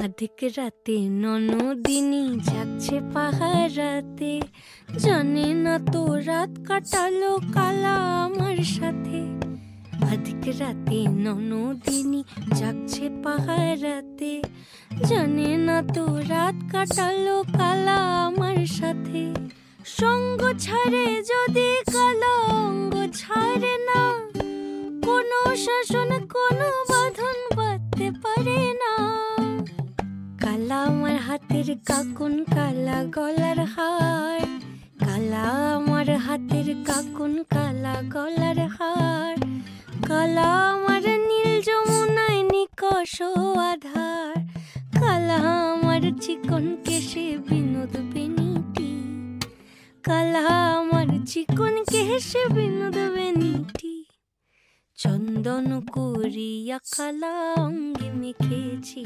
আধিক রাতে ননদিনী যাচ্ছে পাহারাতে, জানে না তো রাত কাটালো কালা আমার সাথে। আধিক রাতে ননদিনী যাচ্ছে পাহারাতে, জানে না তো রাত কাটালো কালা আমার সাথে। সঙ্গ ছাড়ে যদি কালা অঙ্গ ছাড়ে না, কোনো শাসন কোনো বাঁধন বাঁধতে পারে না। কালা আমার হাতের কাকুন কালা গলার হার, কালা আমার হাতের কাকুন কালা গলার হার। কালা আমার নীল যমুনায় নিকষ আধার, কালা আমার চিকন কেশে বিনোদ বেনিটি, কালা আমার চিকন কেশে বিনোদ বেনিটি। চন্দন করিয়া কালা অঙ্গে মেখেছি।